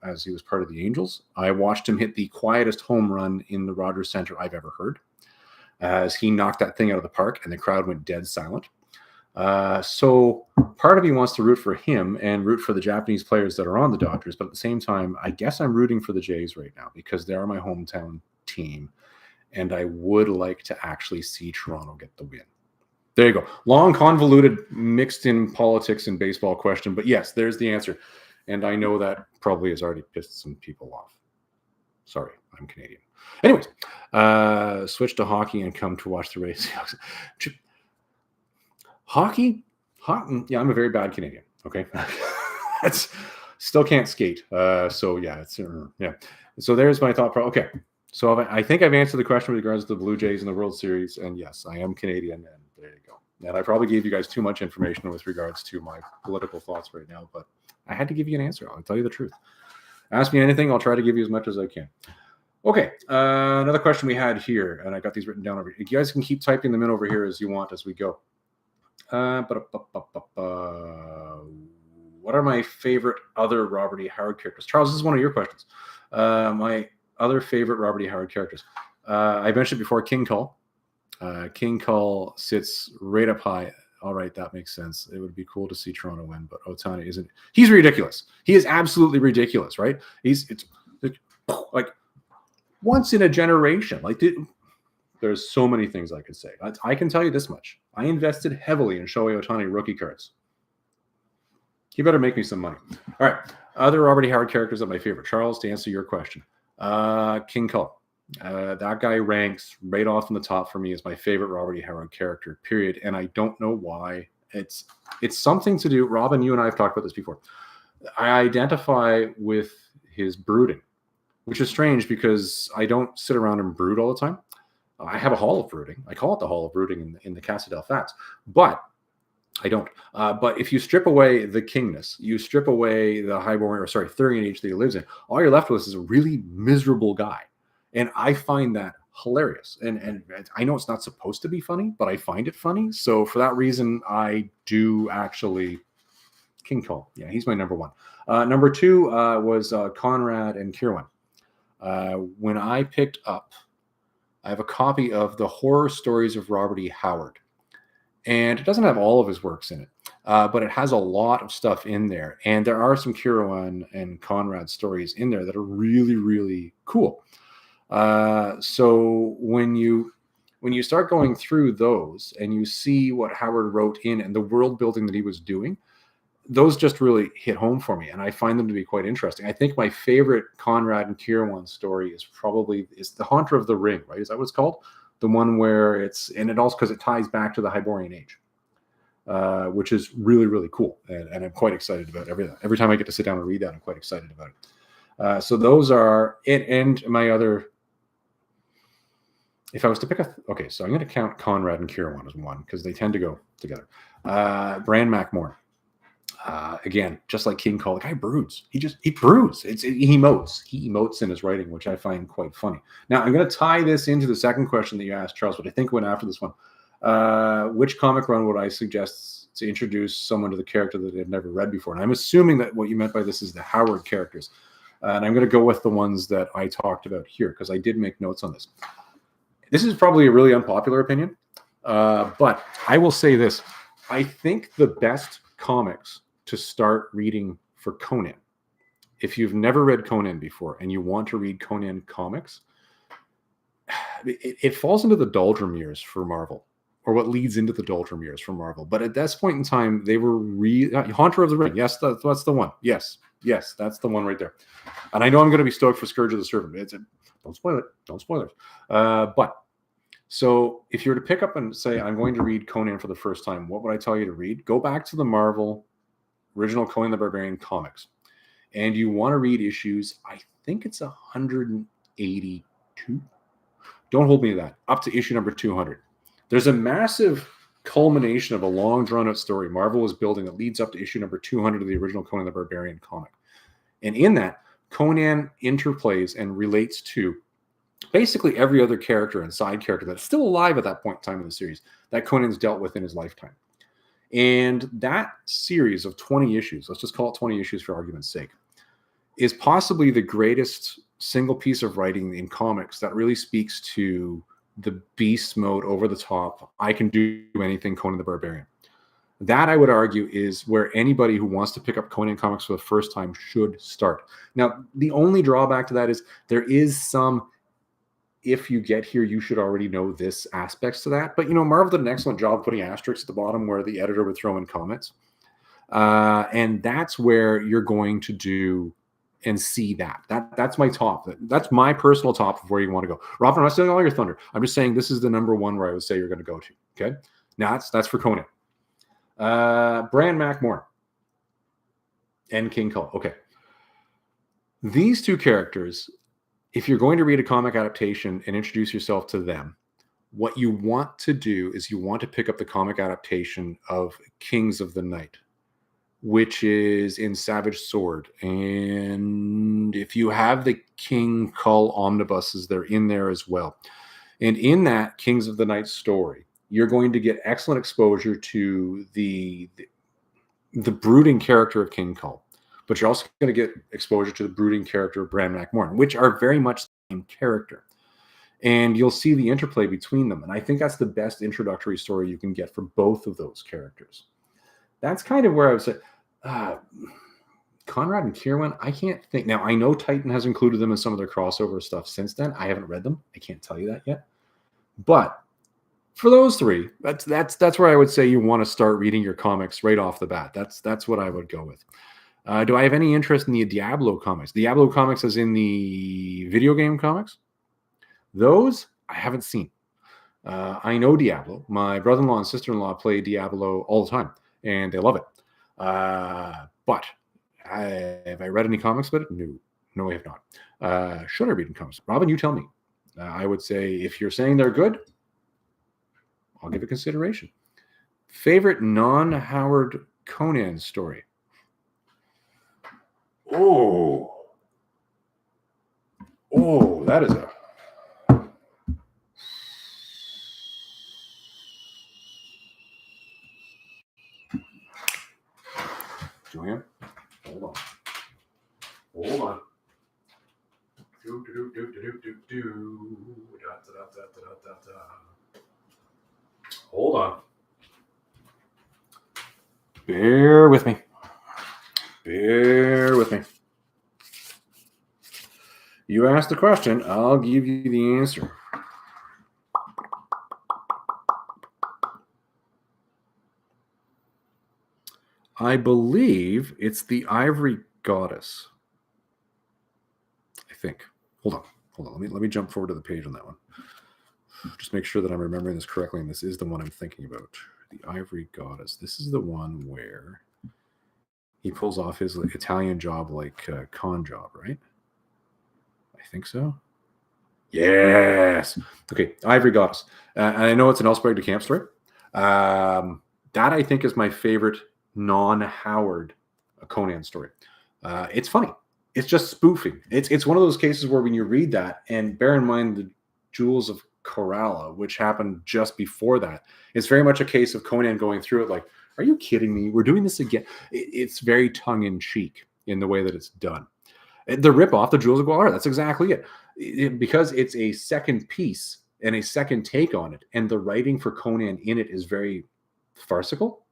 as he was part of the Angels. I watched him hit the quietest home run in the Rogers Center I've ever heard as he knocked that thing out of the park and the crowd went dead silent. So part of me wants to root for him and root for the Japanese players that are on the Dodgers. But at the same time, I guess I'm rooting for the Jays right now because they are my hometown team. and I would like to actually see Toronto get the win. There you go. Long, convoluted, mixed in politics and baseball question, but yes, there's the answer. And I know that probably has already pissed some people off. Sorry, I'm Canadian. Anyways, switch to hockey and come to watch the race. Hockey? Yeah, I'm a very bad Canadian. Okay. That's still can't skate. So yeah, it's yeah. So there's my thought. Okay. So I think I've answered the question with regards to the Blue Jays and the World Series. And yes, I am Canadian. And there you go. And I probably gave you guys too much information with regards to my political thoughts right now, but I had to give you an answer. I'll tell you the truth. Ask me anything. I'll try to give you as much as I can. Okay. Another question we had here, and I got these written down over here. You guys can keep typing them in over here as you want as we go. What are my favorite other Robert E. Howard characters? Charles, this is one of your questions. My other favorite Robert E. Howard characters. I mentioned before King Kull. King Kull sits right up high. All right, that makes sense. It would be cool to see Toronto win, but Ohtani isn't. He's ridiculous. He is absolutely ridiculous, right? It's like once in a generation. Like there's so many things I could say. I can tell you this much. I invested heavily in Shohei Ohtani rookie cards. He better make me some money. All right. Other Robert E. Howard characters are my favorite. Charles, to answer your question. King Kull. That guy ranks right off in the top for me as my favorite Robert E. Howard character, period. And I don't know why. It's something to do. Robin, you and I have talked about this before. I identify with his brooding, which is strange because I don't sit around and brood all the time. I have a hall of brooding. I call it the hall of brooding in the Casa del Fats. But I don't. But if you strip away the kingness, you strip away the Thurian age that he lives in, all you're left with is a really miserable guy. And I find that hilarious. And I know it's not supposed to be funny, but I find it funny. So for that reason, I do actually King Kull. Yeah, he's my number one. Number two was Conrad and Kirwan. When I picked up, I have a copy of The Horror Stories of Robert E. Howard. And it doesn't have all of his works in it, but it has a lot of stuff in there. And there are some Kirwan and Conrad stories in there that are really, really cool. So when you start going through those and you see what Howard wrote in and the world building that he was doing, those just really hit home for me. And I find them to be quite interesting. I think my favorite Conrad and Kirwan story is The Haunter of the Ring, right? Is that what it's called? The one where and it also because it ties back to the Hyborian Age, which is really, really cool. And I'm quite excited about everything. Every time I get to sit down and read that, I'm quite excited about it. So those are it. And my other, if I was to pick so I'm going to count Conrad and Kirwan as one because they tend to go together. Bran McMorn. Again, just like King Kull, the guy broods. He broods. He emotes. He emotes in his writing, which I find quite funny. Now, I'm going to tie this into the second question that you asked, Charles, but I think went after this one. Which comic run would I suggest to introduce someone to the character that they've never read before? And I'm assuming that what you meant by this is the Howard characters. And I'm going to go with the ones that I talked about here because I did make notes on this. This is probably a really unpopular opinion, but I will say this. I think the best comics to start reading for Conan, if you've never read Conan before and you want to read Conan comics, it falls into the doldrum years for Marvel, or what leads into the doldrum years for Marvel. But at this point in time, they were Haunter of the Ring. Yes, that's the one. Yes, that's the one right there. And I know I'm going to be stoked for Scourge of the Serpent. Don't spoil it. Don't spoil it. But so if you were to pick up and say, I'm going to read Conan for the first time, what would I tell you to read? Go back to the Marvel original Conan the Barbarian comics. And you want to read issues, I think it's 182. Don't hold me to that. Up to issue number 200. There's a massive culmination of a long drawn-out story Marvel is building that leads up to issue number 200 of the original Conan the Barbarian comic. And in that, Conan interplays and relates to basically every other character and side character that's still alive at that point in time in the series that Conan's dealt with in his lifetime. And that series of 20 issues, let's just call it 20 issues for argument's sake, is possibly the greatest single piece of writing in comics that really speaks to the beast mode, over the top, I can do anything Conan the Barbarian. That, I would argue, is where anybody who wants to pick up Conan comics for the first time should start. Now, the only drawback to that is there is some if you get here, you should already know this aspects to that. But, Marvel did an excellent job putting asterisks at the bottom where the editor would throw in comments. And that's where you're going to do and see that's my top. That's my personal top of where you want to go. Robin, I'm not stealing all your thunder. I'm just saying this is the number one where I would say you're going to go to. Okay. Now that's for Conan. Bran Mac-Morn and King Kull. Okay. These two characters, if you're going to read a comic adaptation and introduce yourself to them, what you want to do is you want to pick up the comic adaptation of Kings of the Night, which is in Savage Sword. And if you have the King Kull omnibuses, they're in there as well. And in that Kings of the Night story, you're going to get excellent exposure to the brooding character of King Kull, but you're also going to get exposure to the brooding character of Bran Mac-Morn, which are very much the same character. And you'll see the interplay between them. And I think that's the best introductory story you can get for both of those characters. That's kind of where I would say, Conrad and Kierwin, I can't think. Now, I know Titan has included them in some of their crossover stuff since then. I haven't read them. I can't tell you that yet. But for those three, that's where I would say you want to start reading your comics right off the bat. That's what I would go with. Do I have any interest in the Diablo comics? Diablo comics as in the video game comics? Those I haven't seen. I know Diablo. My brother-in-law and sister-in-law play Diablo all the time, and they love it. But have I read any comics about it? No, I have not. Should I read any comics? Robin, you tell me. I would say if you're saying they're good, I'll give it consideration. Favorite non-Howard Conan story? Oh, that is a... Julian, hold on. Hold on. Bear with me. You asked the question, I'll give you the answer. I believe it's the Ivory Goddess. I think. Hold on. Let me jump forward to the page on that one. Just make sure that I'm remembering this correctly, and this is the one I'm thinking about. The Ivory Goddess. This is the one where he pulls off his Italian job like con job, right? I think so. Yes. Okay, Ivory Goddess. And I know it's an Elsberg de Camp story. That I think is my favorite non-Howard Conan story. It's funny. It's just spoofing. It's one of those cases where when you read that, and bear in mind the Jewels of Coralla, which happened just before that, it's very much a case of Conan going through it like, are you kidding me? We're doing this again. It's very tongue-in-cheek in the way that it's done. The rip-off, the Jewels of Coralla, that's exactly it. Because it's a second piece and a second take on it, and the writing for Conan in it is very farcical,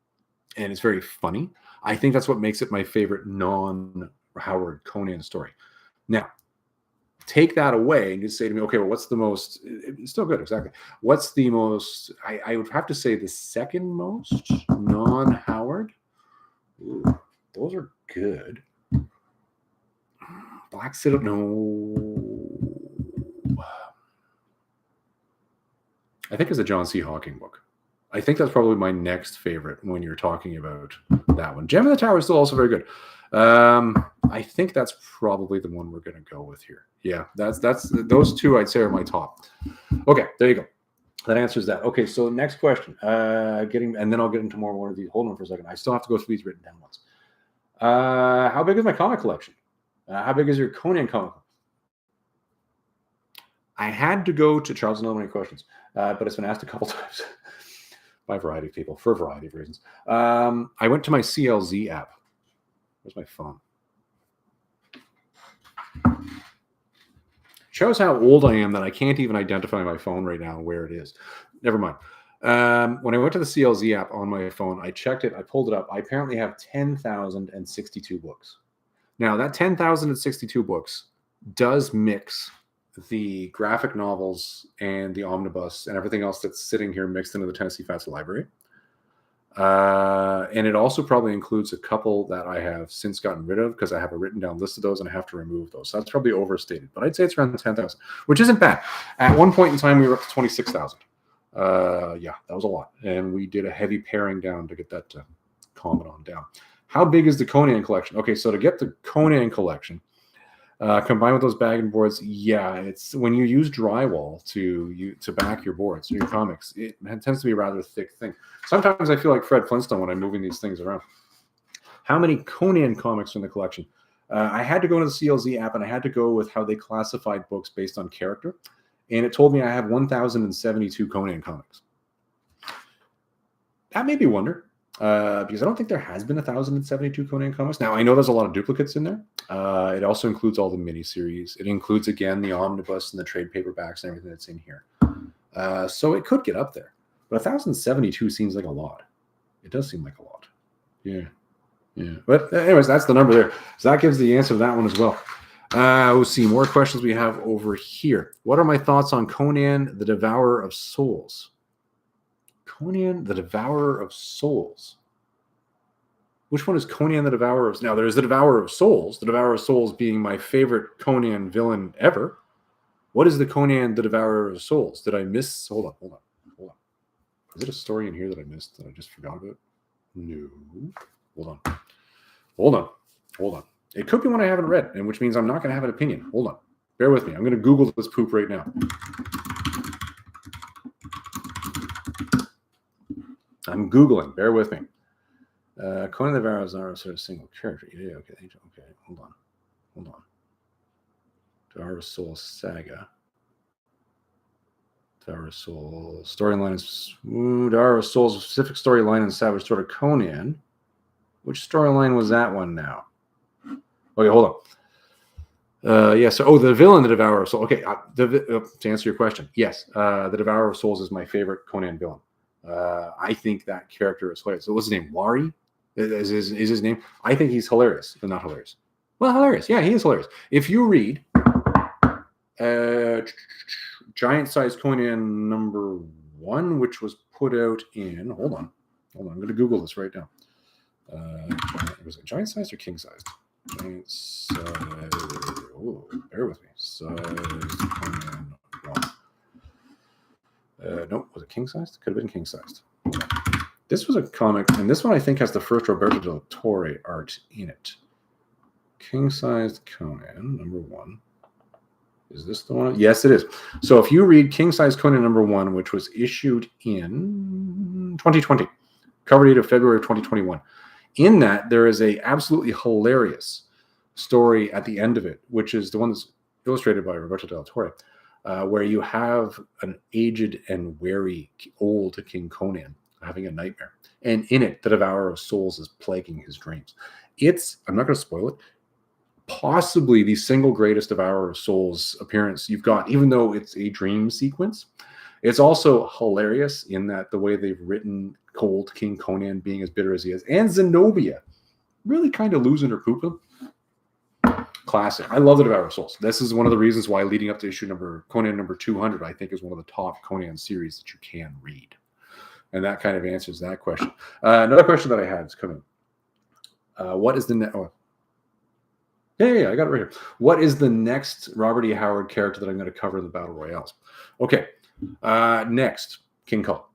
and it's very funny. I think that's what makes it my favorite non-Howard Conan story. Now, take that away and just say to me, okay, well, what's the most... It's still good, exactly. What's the most... I would have to say the second most non-Howard. Ooh, those are good. Black Citadel... No. I think it's a John C. Hawking book. I think that's probably my next favorite when you're talking about that one. Gem in the Tower is still also very good. I think that's probably the one we're going to go with here. Yeah, that's those two I'd say are my top. Okay, there you go. That answers that. Okay, so next question. And then I'll get into more of these. Hold on for a second. I still have to go through these written down ones. How big is my comic collection? How big is your Conan comic? I had to go to Charles. Not many questions, but it's been asked a couple times by a variety of people for a variety of reasons. I went to my CLZ app. Where's my phone? Shows how old I am that I can't even identify my phone right now where it is. Never mind. When I went to the CLZ app on my phone, I checked it. I pulled it up. I apparently have 10,062 books. Now, that 10,062 books does mix the graphic novels and the omnibus and everything else that's sitting here mixed into the Tennessee Fats library. And it also probably includes a couple that I have since gotten rid of because I have a written down list of those and I have to remove those. So that's probably overstated, but I'd say it's around 10,000, which isn't bad. At one point in time, we were up to 26,000. Yeah, that was a lot. And we did a heavy paring down to get that to calm it on down. How big is the Conan collection? Okay, so to get the Conan collection, combined with those bagging boards, yeah, it's when you use drywall to back your boards, your comics, it tends to be a rather thick thing. Sometimes I feel like Fred Flintstone when I'm moving these things around. How many Conan comics in the collection? I had to go into the CLZ app and I had to go with how they classified books based on character, and it told me I have 1,072 Conan comics. That made me wonder. Because I don't think there has been 1,072 Conan comics. Now, I know there's a lot of duplicates in there. It also includes all the miniseries. It includes, again, the omnibus and the trade paperbacks and everything that's in here. So it could get up there. But 1,072 seems like a lot. It does seem like a lot. Yeah. But anyways, that's the number there. So that gives the answer to that one as well. We'll see more questions we have over here. What are my thoughts on Conan the Devourer of Souls? Conan the Devourer of Souls. Which one is Conan the Devourer of... Now, there's the Devourer of Souls. The Devourer of Souls being my favorite Conan villain ever. What is the Conan the Devourer of Souls? Did I miss... Hold on. Is it a story in here that I missed that I just forgot about? No. Hold on. It could be one I haven't read, and which means I'm not going to have an opinion. Hold on. Bear with me. I'm going to Google this poop right now. I'm Googling. Bear with me. Conan the Devourer is not a sort of single character. Yeah, okay. Hold on. Devourer of Souls saga. Devourer of Souls storyline is Devourer of Souls specific storyline in Savage Sword of Conan. Which storyline was that one now? Okay, hold on. The villain, the Devourer of Souls. Okay, to answer your question, yes, the Devourer of Souls is my favorite Conan villain. I think that character is hilarious. So what's his name? Wari is his name. I think he's hilarious, but not hilarious. Well, hilarious. Yeah, he is hilarious. If you read Giant Size Conan #1, which was put out in... Hold on. I'm going to Google this right now. Was it giant sized or king sized? Giant size. Oh, bear with me. Size Conan 1. Nope. Was it king sized? Could have been king sized. This was a comic, and this one I think has the first Roberto Del Torre art in it. King sized Conan #1. Is this the one? Yes, it is. So if you read King Size Conan #1, which was issued in 2020, cover date of February of 2021. In that, there is a absolutely hilarious story at the end of it, which is the one that's illustrated by Roberto Del Torre, where you have an aged and wary old King Conan having a nightmare. And in it, the Devourer of Souls is plaguing his dreams. I'm not going to spoil it, possibly the single greatest Devourer of Souls appearance you've got, even though it's a dream sequence. It's also hilarious in that the way they've written cold King Conan being as bitter as he is, and Zenobia really kind of losing her poopa. Classic. I love the Devourer of Souls. This is one of the reasons why leading up to Conan number 200, I think is one of the top Conan series that you can read. And that kind of answers that question. Another question that I had is coming. What is the next... Yeah, I got it right here. What is the next Robert E. Howard character that I'm going to cover in the Battle Royales? Okay. Next, King Kull.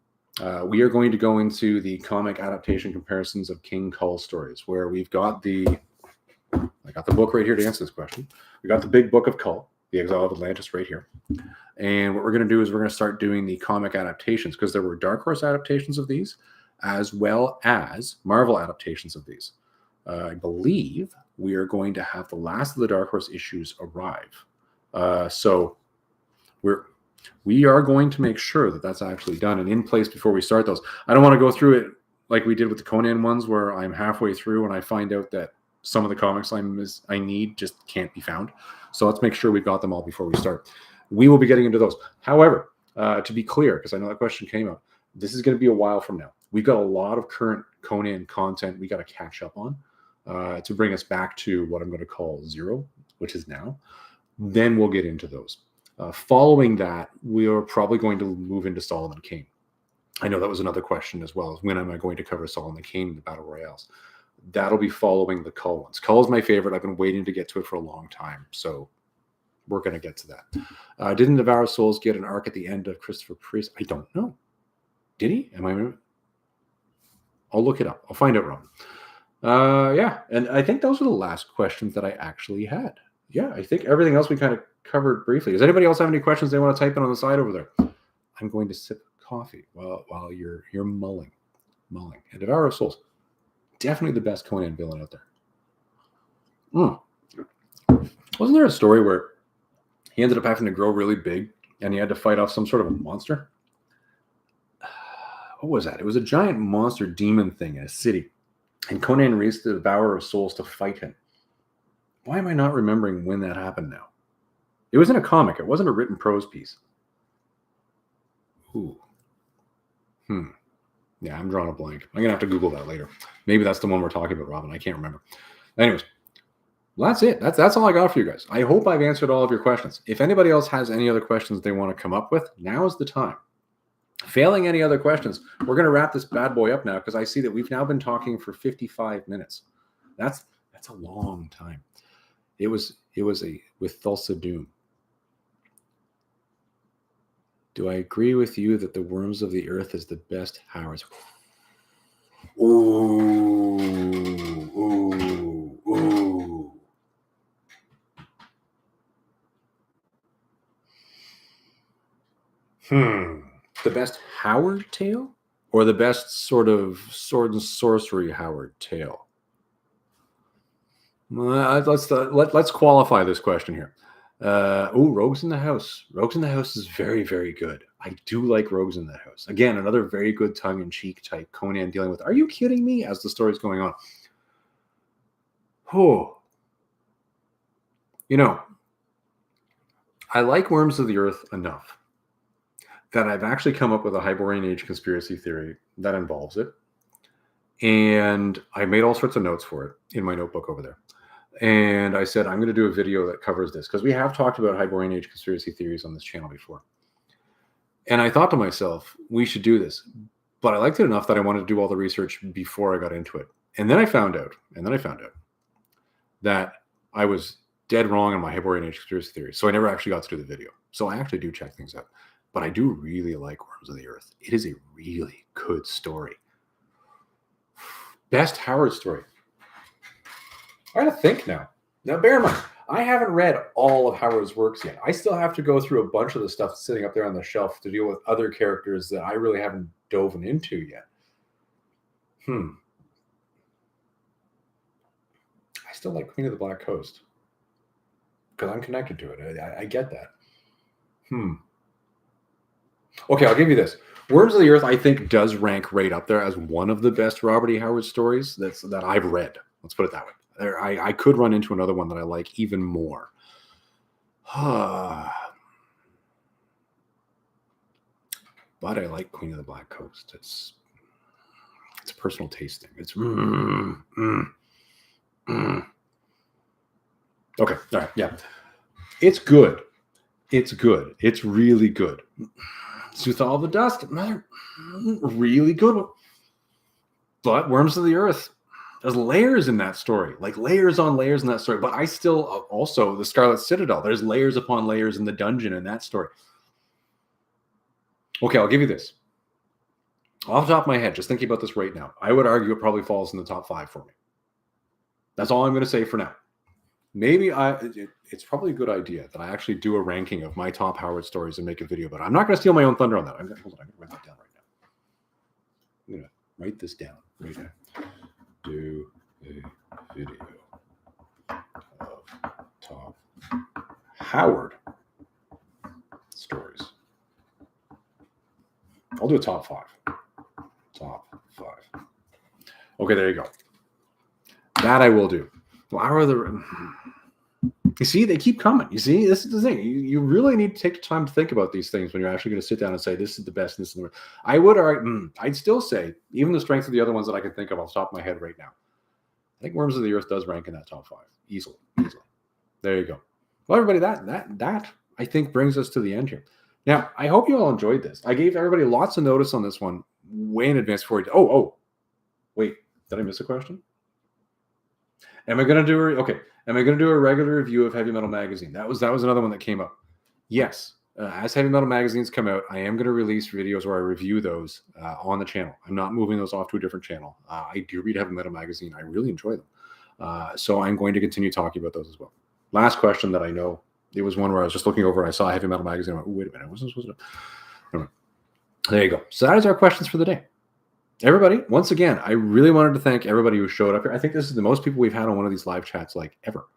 We are going to go into the comic adaptation comparisons of King Kull stories, where we've got I got the book right here to answer this question. We got the big book of Kull, The Exile of Atlantis, right here. And what we're going to do is we're going to start doing the comic adaptations, because there were Dark Horse adaptations of these, as well as Marvel adaptations of these. I believe we are going to have the last of the Dark Horse issues arrive. So we are going to make sure that that's actually done and in place before we start those. I don't want to go through it like we did with the Conan ones, where I'm halfway through and I find out that some of the comics I need just can't be found. So let's make sure we've got them all before we start. We will be getting into those. However, to be clear, because I know that question came up, this is going to be a while from now. We've got a lot of current Conan content we got to catch up on to bring us back to what I'm going to call 0, which is now. Then we'll get into those. Following that, we are probably going to move into Solomon Kane. I know that was another question as well. When am I going to cover Solomon Kane in the Battle Royales? That'll be following the Cull ones. Cull is my favorite. I've been waiting to get to it for a long time, so we're going to get to that. Didn't Devour Souls get an arc at the end of Christopher Priest? I don't know. Did he? I'll look it up. I'll find out, Robin. Yeah, and I think those are the last questions that I actually had. Yeah, I think everything else we kind of covered briefly. Does anybody else have any questions they want to type in on the side over there? I'm going to sip coffee while you're mulling. And Devour of Souls, definitely the best Conan villain out there. Wasn't there a story where he ended up having to grow really big and he had to fight off some sort of a monster? What was that? It was a giant monster demon thing in a city, and Conan released the Devourer of Souls to fight him. Why am I not remembering when that happened now? It was in a comic. It wasn't a written prose piece. Ooh. Yeah, I'm drawing a blank. I'm going to have to Google that later. Maybe that's the one we're talking about, Robin. I can't remember. Anyways, that's it. That's all I got for you guys. I hope I've answered all of your questions. If anybody else has any other questions they want to come up with, now is the time. Failing any other questions, we're going to wrap this bad boy up now because I see that we've now been talking for 55 minutes. That's a long time. It was with Thulsa Doom. Do I agree with you that the Worms of the Earth is the best Howard's? Ooh. The best Howard tale, or the best sort of sword and sorcery Howard tale? Let's qualify this question here. Rogues in the House. Rogues in the House is very, very good. I do like Rogues in the House. Again, another very good tongue-in-cheek type Conan dealing with, are you kidding me? As the story's going on. I like Worms of the Earth enough that I've actually come up with a Hyborian Age conspiracy theory that involves it. And I made all sorts of notes for it in my notebook over there. And I said, I'm going to do a video that covers this because we have talked about Hyborian Age conspiracy theories on this channel before. And I thought to myself, we should do this. But I liked it enough that I wanted to do all the research before I got into it. And then I found out that I was dead wrong on my Hyborian Age conspiracy theory. So I never actually got to do the video. So I actually do check things out. But I do really like Worms of the Earth. It is a really good story. Best Howard story. I gotta think now. Now, bear in mind, I haven't read all of Howard's works yet. I still have to go through a bunch of the stuff sitting up there on the shelf to deal with other characters that I really haven't dove into yet. I still like Queen of the Black Coast because I'm connected to it. I get that. Okay, I'll give you this. Worms of the Earth, I think, does rank right up there as one of the best Robert E. Howard stories that I've read. Let's put it that way. I could run into another one that I like even more. But I like Queen of the Black Coast. It's a personal taste thing. It's Okay, all right, yeah. It's good. It's good. It's really good. Sooth All the Dusk, another really good one. But Worms of the Earth, there's layers in that story, like layers on layers in that story. But I still also, the Scarlet Citadel, there's layers upon layers in the dungeon in that story. Okay, I'll give you this. Off the top of my head, just thinking about this right now, I would argue it probably falls in the top 5 for me. That's all I'm going to say for now. Maybe it's probably a good idea that I actually do a ranking of my top Howard stories and make a video, but I'm not going to steal my own thunder on that. I'm going to write that down right now. I'm going to write this down right now. Do a video of top Howard stories. I'll do a top 5. Top 5. Okay, there you go. That I will do. You see, they keep coming. You see, this is the thing. You really need to take the time to think about these things when you're actually going to sit down and say, this is the best, and this is the worst. I would argue, I'd still say, even the strength of the other ones that I can think of off the top of my head right now, I think Worms of the Earth does rank in that top 5. Easily. There you go. Well, everybody, that I think brings us to the end here. Now, I hope you all enjoyed this. I gave everybody lots of notice on this one way in advance before. Wait, did I miss a question? Am I going to do Am I going to do a regular review of Heavy Metal Magazine? That was another one that came up. Yes, as Heavy Metal Magazines come out, I am going to release videos where I review those on the channel. I'm not moving those off to a different channel. I do read Heavy Metal Magazine. I really enjoy them. So I'm going to continue talking about those as well. Last question that I know, it was one where I was just looking over and I saw Heavy Metal Magazine. I went, wait a minute, I wasn't supposed to. Anyway, there you go. So that is our questions for the day. Everybody, once again, I really wanted to thank everybody who showed up here. I think this is the most people we've had on one of these live chats like ever.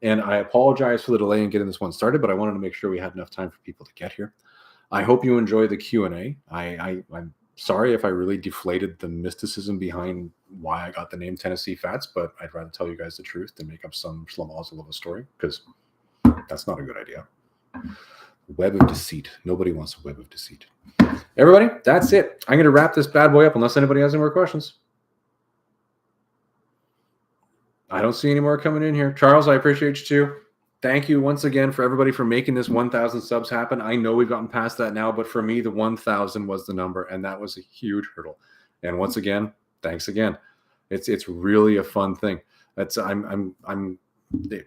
And I apologize for the delay in getting this one started, but I wanted to make sure we had enough time for people to get here. I hope you enjoy the Q&A. I'm sorry if I really deflated the mysticism behind why I got the name Tennessee Fats, but I'd rather tell you guys the truth than make up some schlemazel of a story, because that's not a good idea. Web of deceit. Nobody wants a web of deceit. Everybody, that's it. I'm going to wrap this bad boy up unless anybody has any more questions. I don't see any more coming in here. Charles, I appreciate you too. Thank you once again for everybody for making this 1,000 subs happen. I know we've gotten past that now, but for me, the 1,000 was the number, and that was a huge hurdle. And once again, thanks again. It's really a fun thing.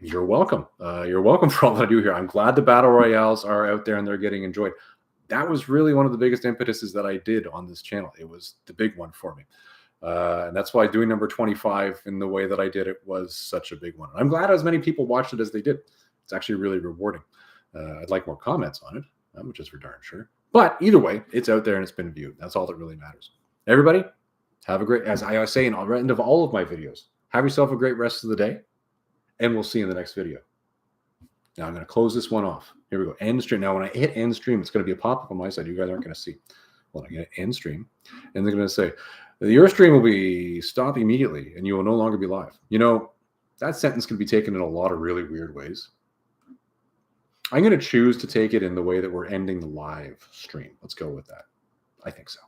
You're welcome. You're welcome for all that I do here. I'm glad the battle royales are out there and they're getting enjoyed. That was really one of the biggest impetuses that I did on this channel. It was the big one for me. And that's why doing number 25 in the way that I did it was such a big one. I'm glad as many people watched it as they did. It's actually really rewarding. I'd like more comments on it, which is for darn sure. But either way, it's out there and it's been viewed. That's all that really matters. Everybody, have a great, as I say in the end of all of my videos, have yourself a great rest of the day, and we'll see you in the next video. Now I'm going to close this one off. Here we go. End stream. Now when I hit end stream, it's going to be a pop-up on my side. You guys aren't going to see. Well, I'm going to end stream, and they're going to say, your stream will be stopped immediately, and you will no longer be live. You know, that sentence can be taken in a lot of really weird ways. I'm going to choose to take it in the way that we're ending the live stream. Let's go with that. I think so.